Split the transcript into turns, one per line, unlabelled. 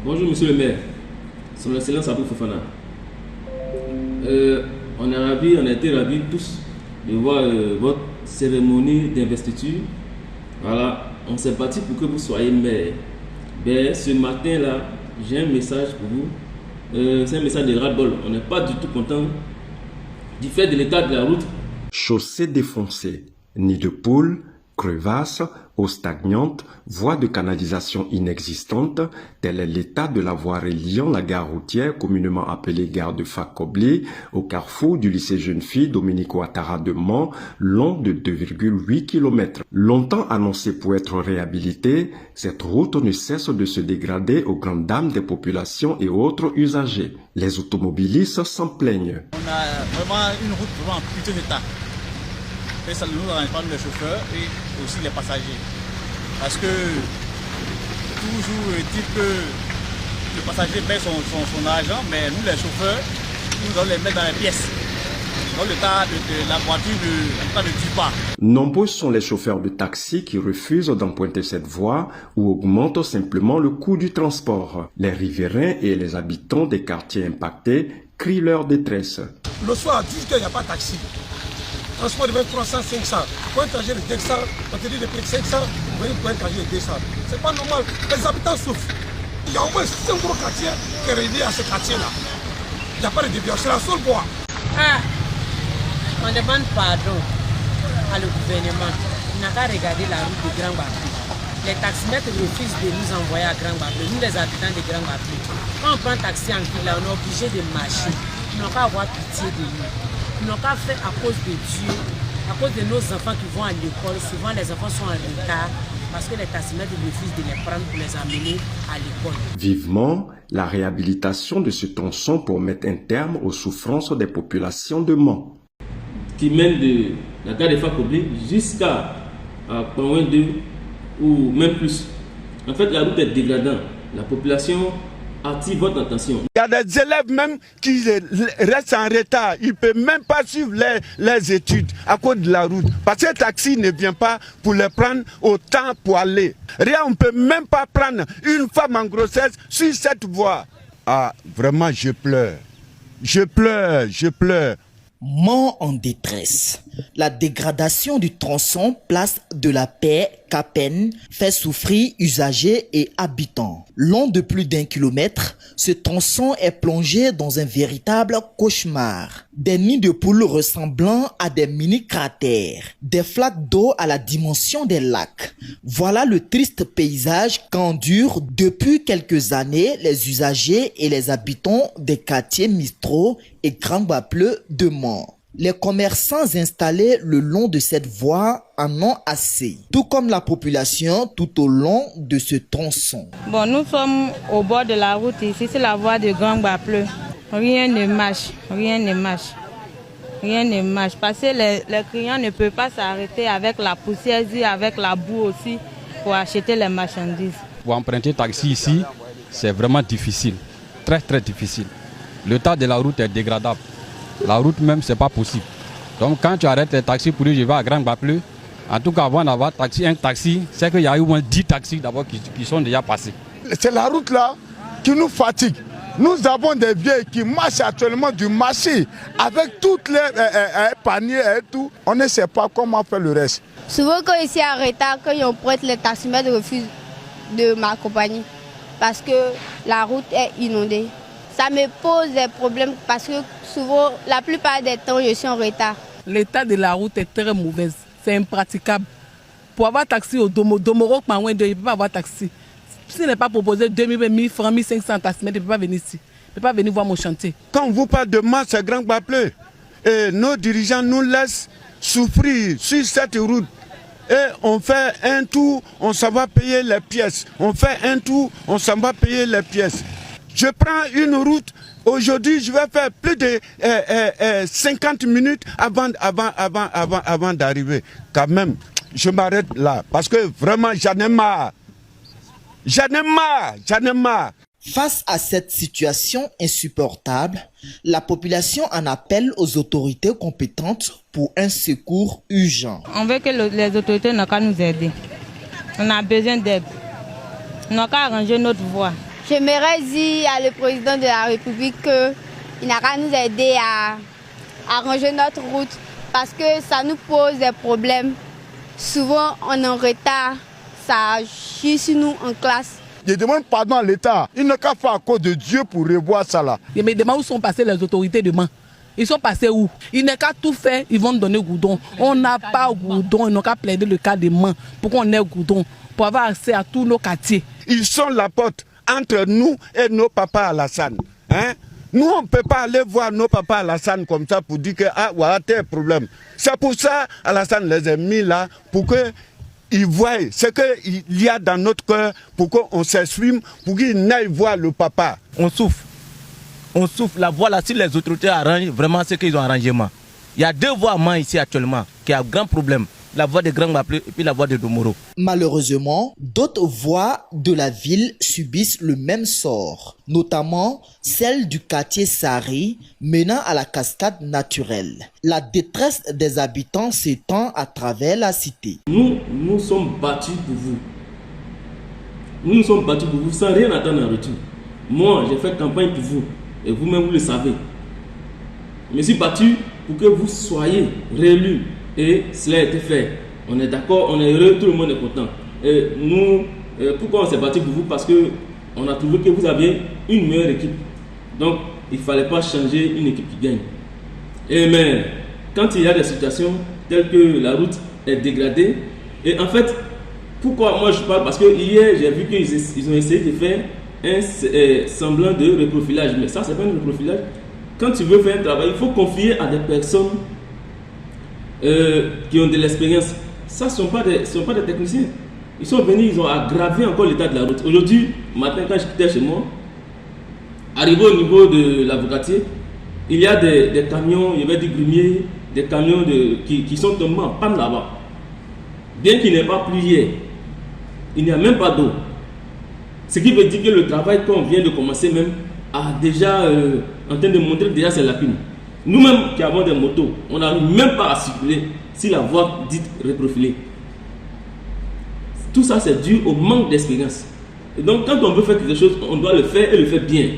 Bonjour Monsieur le maire, Son Excellence Abou Fofana. On est ravis, on a été ravis tous de voir votre cérémonie d'investiture. Voilà, on s'est battu pour que vous soyez maire. Ben, ce matin-là, j'ai un message pour vous. C'est un message de ras-le-bol. On n'est pas du tout content du fait de l'état de la route.
Chaussée défoncée, nid de poules, crevasses, eau stagnante, voies de canalisation inexistantes, tel est l'état de la voie reliant la gare routière communément appelée gare de Fakoblé au carrefour du lycée jeune fille Dominique Ouattara de Mans, long de 2,8 km. Longtemps annoncée pour être réhabilitée, cette route ne cesse de se dégrader aux grandes dames des populations et autres usagers. Les automobilistes s'en plaignent.
On a vraiment une route vraiment en piteux état. Et ça ne nous arrange pas les chauffeurs et aussi les passagers. Parce que toujours dit que le passager paie son argent, mais nous les chauffeurs, nous allons les mettre dans les pièces. Dans le cas de la voiture ne tue pas.
Nombreux sont les chauffeurs de taxi qui refusent d'emprunter cette voie ou augmentent simplement le coût du transport. Les riverains et les habitants des quartiers impactés crient leur détresse.
Le soir, disent qu'il n'y a pas de taxi. Transport de 300, 500. Pour un trajet de 200, on te dit de payer 500, vous voyez pour un trajet de 200. C'est pas normal. Les habitants souffrent. Il y a au moins 5 gros quartiers qui sont reliés à ce quartier-là. Il n'y a pas de déviation, c'est la seule voie.
On demande pardon à le gouvernement. Il n'a qu'à regarder la route de Grand Bapou. Les taximètres refusent de nous envoyer à Grand Bapou. Nous, les habitants de Grand Bapou. Quand on prend un taxi en ville, on est obligé de marcher. Ils n'ont qu'à avoir pitié de nous. Ils n'ont qu'à faire à cause de Dieu, à cause de nos enfants qui vont à l'école. Souvent, les enfants sont en retard parce que les taximètres refusent de les prendre pour les amener à l'école.
Vivement la réhabilitation de ce tronçon pour mettre un terme aux souffrances des populations de Mans.
Qui mène de la gare de Fakoblé jusqu'à Point 2 ou même plus. En fait, la route est dégradante. La population attire votre attention.
Il y a des élèves même qui restent en retard. Ils ne peuvent même pas suivre les études à cause de la route. Parce que le taxi ne vient pas pour les prendre au temps pour aller. Rien, on ne peut même pas prendre une femme en grossesse sur cette voie. Ah, vraiment, je pleure. Je pleure, je pleure.
Mans en détresse. La dégradation du tronçon place de la Paix, Capen, fait souffrir usagers et habitants. Long de plus d'1 kilomètre, ce tronçon est plongé dans un véritable cauchemar. Des nids de poules ressemblant à des mini-cratères. Des flaques d'eau à la dimension des lacs. Voilà le triste paysage qu'endurent depuis quelques années les usagers et les habitants des quartiers Mistro et Grand Bapou de Mans. Les commerçants installés le long de cette voie en ont assez, tout comme la population tout au long de ce tronçon.
Bon, nous sommes au bord de la route ici, c'est la voie de Grand Bapou. Rien ne marche, rien ne marche. Rien ne marche parce que les clients ne peuvent pas s'arrêter avec la poussière, avec la boue aussi pour acheter les marchandises.
Pour emprunter taxi ici, c'est vraiment difficile, très très difficile. L'état de la route est dégradable. La route même, c'est pas possible. Donc quand tu arrêtes les taxis pour dire je vais à Grand Bapou, en tout cas avant d'avoir un taxi, c'est qu'il y a eu au moins 10 taxis d'abord qui sont déjà passés.
C'est la route là qui nous fatigue. Nous avons des vieilles qui marchent actuellement du marché avec toutes les paniers et tout. On ne sait pas comment faire le reste.
Souvent quand ici à retard, quand on prête les taximètres refusent de m'accompagner parce que la route est inondée. Ça me pose des problèmes parce que souvent, la plupart des temps, je suis en retard.
L'état de la route est très mauvais. C'est impraticable. Pour avoir taxi au Domoro, je ne peux pas avoir taxi. S'il n'est pas proposé 2000 francs, 1500 taximètres, je ne peux pas venir ici. Je ne peux pas venir voir mon chantier.
Quand on vous parle de Mans, c'est Grand Bapou. Et nos dirigeants nous laissent souffrir sur cette route. Et on fait un tour, on s'en va payer les pièces. On fait un tour, on s'en va payer les pièces. Je prends une route, aujourd'hui je vais faire plus de 50 minutes avant d'arriver. Quand même, je m'arrête là parce que vraiment j'en ai marre. J'en ai marre.
Face à cette situation insupportable, la population en appelle aux autorités compétentes pour un secours urgent.
On veut que les autorités n'ont qu'à nous aider. On a besoin d'aide. On n'a qu'à arranger notre voie.
J'aimerais dire à le président de la République qu'il n'a qu'à nous aider à arranger notre route parce que ça nous pose des problèmes. Souvent, on est en retard, ça chie sur nous en classe.
Je demande pardon à l'État. Il n'a qu'à faire à cause de Dieu pour revoir ça là.
Je me demande où sont passées les autorités demain. Ils sont passés où? Ils n'ont qu'à tout faire, ils vont nous donner goudron. On n'a pas goudron, ils n'ont qu'à plaider le cas des mains pour qu'on ait goudron, pour avoir accès à tous nos quartiers.
Ils sont la porte entre nous et nos papas Alassane. Hein? Nous, on ne peut pas aller voir nos papas Alassane comme ça pour dire que voilà, tel problème. C'est pour ça Alassane les a mis là, pour qu'ils voient ce qu'il y a dans notre cœur, pour qu'on s'exprime, pour qu'ils n'aillent voir le papa.
On souffre. On souffre. La voie là, si les autorités arrangent vraiment ce qu'ils ont arrangement. Il y a deux voies main ici actuellement qui a un grand problème. La voie de Grand Bapleu et puis la voie de Domoro.
Malheureusement, d'autres voies de la ville subissent le même sort, notamment celle du quartier Sari menant à la cascade naturelle. La détresse des habitants s'étend à travers la cité.
Nous sommes battus pour vous. Nous nous sommes battus pour vous sans rien attendre en retour. Moi, j'ai fait campagne pour vous et vous-même vous le savez. Je me suis battu pour que vous soyez réélus. Et cela a été fait. On est d'accord, on est heureux, tout le monde est content. Et nous, pourquoi on s'est battu pour vous? Parce qu'on a trouvé que vous aviez une meilleure équipe. Donc, il ne fallait pas changer une équipe qui gagne. Et mais, quand il y a des situations telles que la route est dégradée, et en fait, pourquoi moi je parle? Parce que hier, j'ai vu qu'ils ont essayé de faire un semblant de reprofilage. Mais ça, c'est pas un reprofilage. Quand tu veux faire un travail, il faut confier à des personnes qui ont de l'expérience. Ça ne sont pas des techniciens. Ils sont venus, ils ont aggravé encore l'état de la route. Aujourd'hui, matin, quand je quittais chez moi, arrivé au niveau de l'avocatier, il y a des camions, il y avait des grumiers, des camions qui sont tombés en panne là-bas. Bien qu'il n'ait pas plu hier, il n'y a même pas d'eau. Ce qui veut dire que le travail qu'on vient de commencer même a déjà en train de montrer déjà ses lacunes. Nous-mêmes qui avons des motos, on n'arrive même pas à circuler si la voie dite reprofilée. Tout ça, c'est dû au manque d'expérience. Et donc, quand on veut faire quelque chose, on doit le faire et le faire bien.